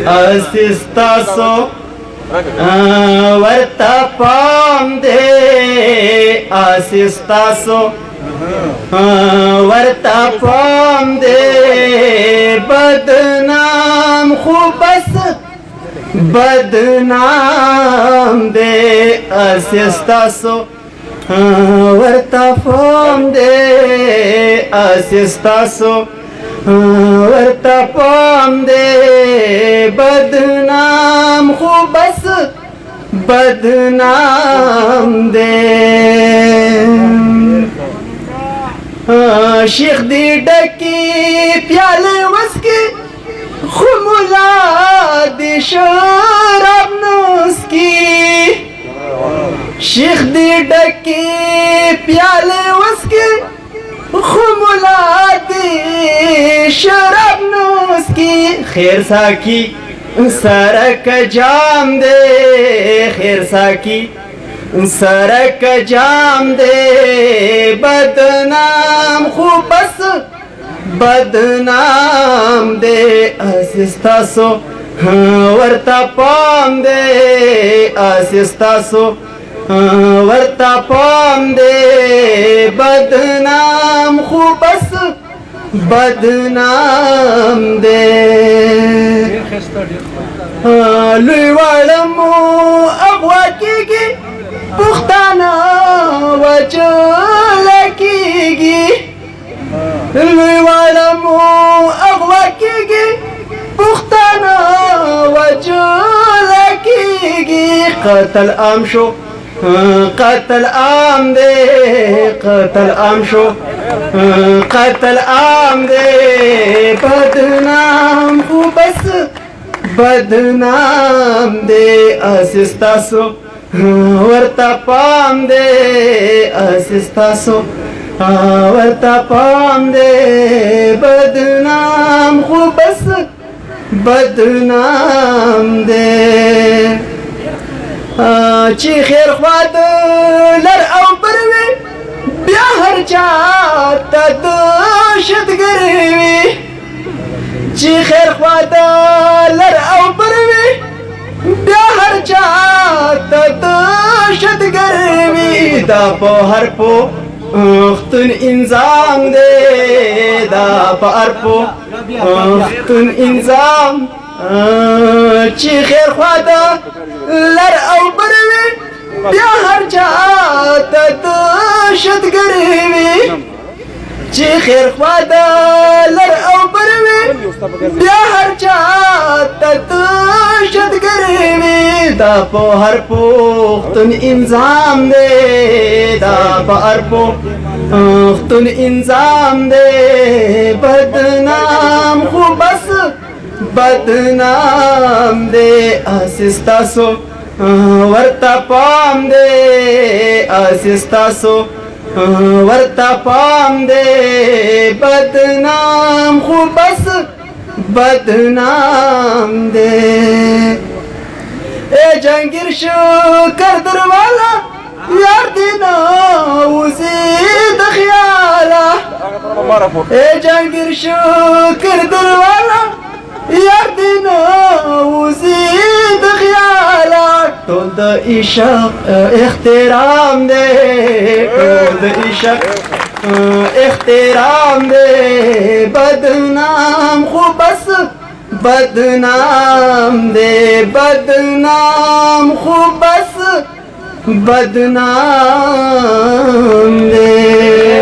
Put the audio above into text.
Asistaso warta pam de asistaso warta pam de badnaam khubas badnaam de asistaso warta pam de asistaso warta pam de badnaam khubas badnaam de Sheikh दी डकी प्याले वस्के खुमुला दी शराब नुस्की शेख दी डकी प्याले वस्के खुमुला दी शराब नुस्की खैर साकी सरक जाम दे खैर साकी सरक जाम दे बदनाम खूबस बदनाम दे asistaso warta pam de asistaso warta pam de badnaam खूबस badnaam de लुवालमो अगवा कीगी पुख्ताना वजल कीगी लुवालमो अगवा कीगी पुख्ताना वजल कीगी قتل आमशो قتل आम दे قتل आमशो قتل आम दे बदनाम खूबस बदनाम दे asistaso warta pam de asistaso warta pam de badnaam khubas badnaam de chi khair khwad lar au barwe bya har jata dashad garwi chi khair khwad lar au barwe bya har jata dashad garwi da po har po ختن انزام دے دا پار پو ختن انزام چی خیر خوادا لر او بروی بیا هر جاتا داشت گروی چی خیر خوادا لر او بروی بیا هر جاتا داشت گروی دا پو هر پختن انزام دے دا پار پو ختن انزام دے بدنام خوبس بدنام دے asistaso warta pam de asistaso warta pam de badnaam khubas badnaam de ए जंगीर शुकर दरवाला यार दिना उजीद ख्याला ए जंगीर शुकर दरवाला यार दिना उजीद ख्याला टोल द इशक इख्तिराम दे टोल द इशक इख्तिराम दे बदनाम खूबस बदनाम दे बदनाम खूबस बदनाम दे